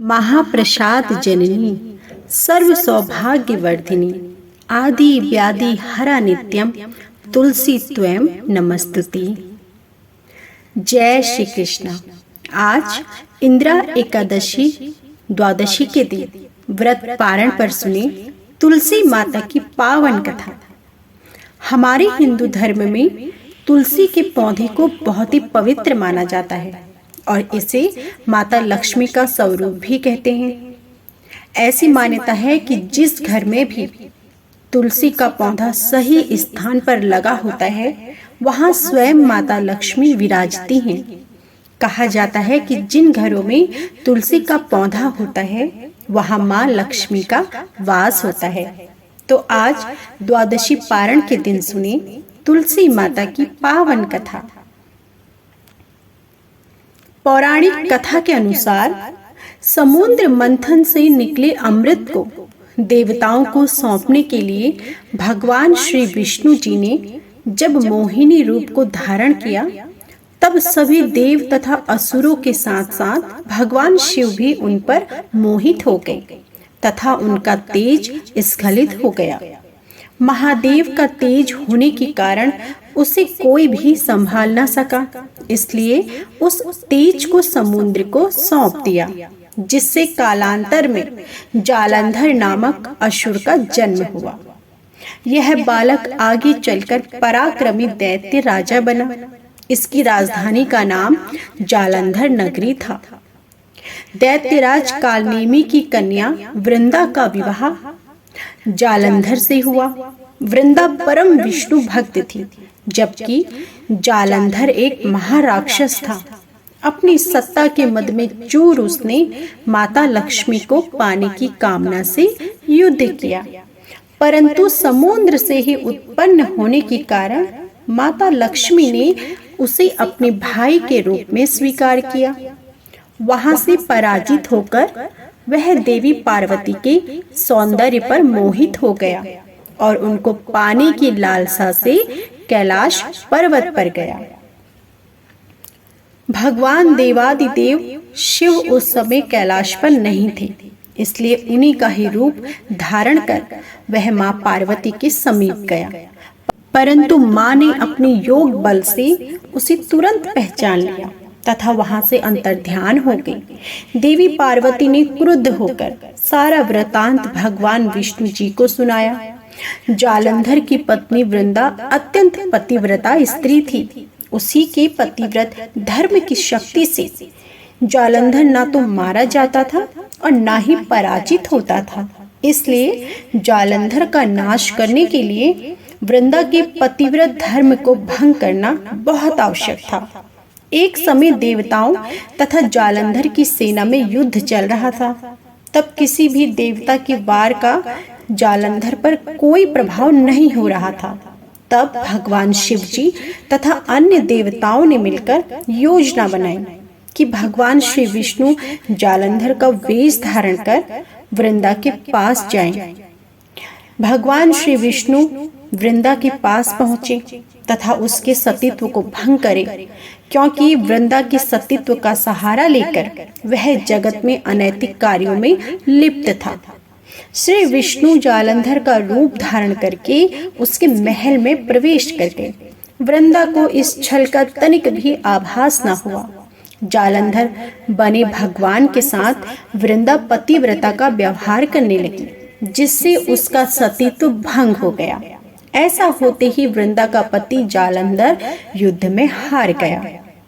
महाप्रसाद जननी सर्व सौभाग्यवर्धिनी आदि व्याधि हरा नित्यम तुलसी त्वं नमस्तुति। जय श्री कृष्ण। आज इंदिरा एकादशी द्वादशी के दिन व्रत पारण पर सुने तुलसी माता की पावन कथा। हमारे हिंदू धर्म में तुलसी के पौधे को बहुत ही पवित्र माना जाता है और इसे माता लक्ष्मी का स्वरूप भी कहते हैं। ऐसी मान्यता है कि जिस घर में भी तुलसी का पौधा सही स्थान पर लगा होता है वहां स्वयं माता लक्ष्मी विराजती हैं। कहा जाता है कि जिन घरों में तुलसी का पौधा होता है वहां मां लक्ष्मी का वास होता है। तो आज द्वादशी पारण के दिन सुने तुलसी माता की पावन कथा। पौराणिक कथा के अनुसार समुद्र मंथन से निकले अमृत को देवताओं को सौंपने के लिए भगवान श्री विष्णु जी ने जब मोहिनी रूप को धारण किया तब सभी देव तथा असुरों के साथ साथ भगवान शिव भी उन पर मोहित हो गए तथा उनका तेज स्खलित हो गया। महादेव का तेज होने के कारण उसे कोई भी संभाल न सका, इसलिए उस तेज को समुद्र को सौंप दिया, जिससे कालांतर में जालंधर नामक असुर का जन्म हुआ। यह बालक आगे चलकर पराक्रमी दैत्य राजा बना। इसकी राजधानी का नाम जालंधर नगरी था। दैत्यराज कालनेमी की कन्या वृंदा का विवाह जालंधर से हुआ। वृंदा परम विष्णु भक्त थी, जबकि जालंधर एक महाराक्षस था। अपनी सत्ता के मद में चूर उसने माता लक्ष्मी को पाने की कामना से युद्ध किया, परंतु समुद्र से ही उत्पन्न होने के कारण माता लक्ष्मी ने उसे अपने भाई के रूप में स्वीकार किया। वहां से पराजित होकर वह देवी पार्वती के सौंदर्य पर मोहित हो गया और उनको पाने की लालसा से कैलाश पर्वत पर गया। भगवान देवादिदेव शिव उस समय कैलाश पर नहीं थे, इसलिए उन्हीं का ही रूप धारण कर वह मां पार्वती के समीप गया, परंतु मां ने अपने योग बल से उसे तुरंत पहचान लिया तथा वहां से अंतर्ध्यान हो गई। देवी पार्वती ने क्रुद्ध होकर सारा वृतांत भगवान विष्णु जी को सुनाया। जालंधर की पत्नी वृंदा अत्यंत पतिव्रता स्त्री थी। उसी के पतिव्रत धर्म की शक्ति से जालंधर ना तो मारा जाता था और ना ही पराजित होता था। इसलिए जालंधर का नाश करने के लिए वृंदा के पतिव्रत धर्म को भंग करना बहुत आवश्यक था। एक समय देवताओं तथा जालंधर की सेना में युद्ध चल रहा था। तब किसी भी देवता के वार का जालंधर पर कोई प्रभाव नहीं हो रहा था। तब भगवान शिव जी तथा अन्य देवताओं ने मिलकर योजना बनाई कि भगवान श्री विष्णु जालंधर का वेश धारण कर वृंदा के पास जाएं। भगवान श्री विष्णु वृंदा के पास पहुंचे तथा उसके सतीत्व को भंग करे, क्योंकि वृंदा के सतीत्व का सहारा लेकर वह जगत में अनैतिक कार्यों में लिप्त था। श्री विष्णु जालंधर का रूप धारण करके उसके महल में प्रवेश कर गए। वृंदा को इस छल का तनिक भी आभास न हुआ। जालंधर बने भगवान के साथ वृंदा पतिव्रता का व्यवहार करने लगी, जिससे उसका सतीत्व भंग हो गया। ऐसा होते ही वृंदा का पति जालंधर युद्ध में हार गया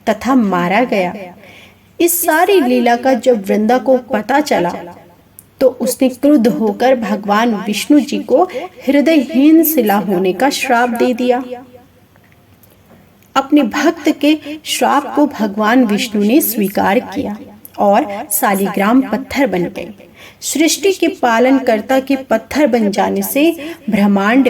तथा मारा गया। इस सारी लीला का जब वृंदा को पता चला तो उसने क्रुद्ध होकर भगवान विष्णु जी को हृदयहीन शिला होने का श्राप दे दिया। अपने भक्त के श्राप को भगवान विष्णु ने स्वीकार किया और शालिग्राम पत्थर बन गए। सृष्टि के पालनकर्ता के पत्थर बन जाने से ब्रह्मांड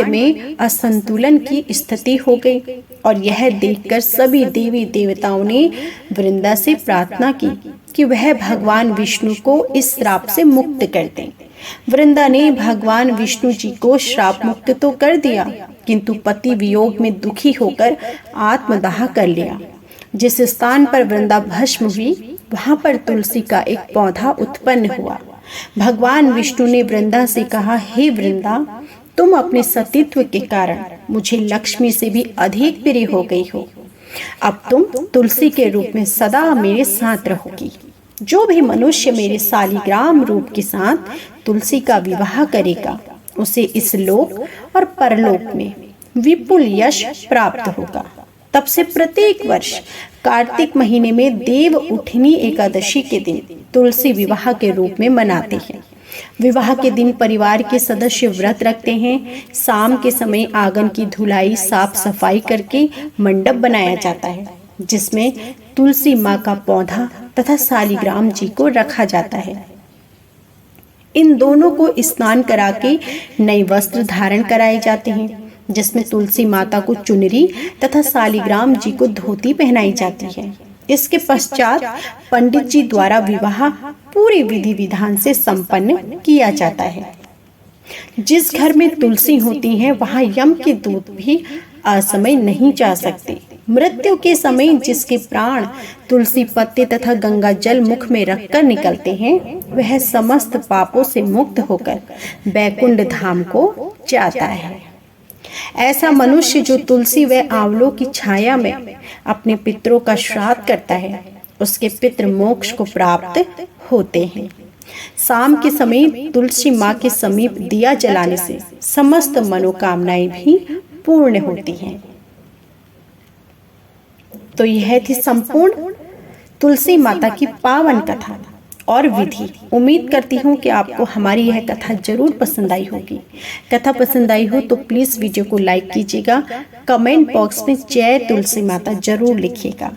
में असंतुलन की स्थिति हो गई और यह देखकर सभी देवी देवताओं ने वृंदा से प्रार्थना की कि वह भगवान विष्णु को इस श्राप से मुक्त कर दें। वृंदा ने भगवान विष्णु जी को श्राप मुक्त तो कर दिया, किंतु पति वियोग में दुखी होकर आत्मदाह कर लिया। जिस स्थान पर वृंदा भस्म हुई वहां पर तुलसी का एक पौधा उत्पन्न हुआ। भगवान विष्णु ने वृंदा से कहा, हे वृंदा, तुम अपने सतीत्व के कारण मुझे लक्ष्मी से भी अधिक प्रिय हो गई हो। अब तुम तुलसी के रूप में सदा मेरे साथ रहोगी। जो भी मनुष्य मेरे सालिग्राम रूप के साथ तुलसी का विवाह करेगा उसे इस लोक और परलोक में विपुल यश प्राप्त होगा। तब से प्रत्येक वर्ष कार्तिक महीने में देव उठनी एकादशी के दिन तुलसी विवाह के रूप में मनाते हैं। विवाह के दिन परिवार के सदस्य व्रत रखते हैं। शाम के समय आंगन की धुलाई साफ सफाई करके मंडप बनाया जाता है, जिसमें तुलसी माँ का पौधा तथा सालिग्राम जी को रखा जाता है। इन दोनों को स्नान करा के नए वस्त्र धारण कराए जाते हैं, जिसमें तुलसी माता को चुनरी तथा सालिग्राम जी को धोती पहनाई जाती है। इसके पश्चात पंडित जी द्वारा विवाह पूरी विधि विधान से संपन्न किया जाता है। जिस घर में तुलसी होती है वहां यम के दूत भी असमय नहीं जा सकते। मृत्यु के समय जिसके प्राण तुलसी पत्ते तथा गंगा जल मुख में रखकर निकलते हैं वह समस्त पापों से मुक्त होकर बैकुंठ धाम को जाता है। ऐसा मनुष्य जो तुलसी व आंवलों की छाया में अपने पितरों का श्राद्ध करता है उसके पितृ मोक्ष को प्राप्त होते हैं। शाम के समय तुलसी माँ के समीप दिया जलाने से समस्त मनोकामनाएं भी पूर्ण होती हैं। तो यह थी संपूर्ण तुलसी माता की पावन कथा और विधि। उम्मीद करती हूँ कि आपको हमारी यह कथा जरूर पसंद आई होगी। कथा पसंद आई हो तो प्लीज वीडियो को लाइक कीजिएगा। कमेंट बॉक्स में जय तुलसी माता जरूर लिखिएगा।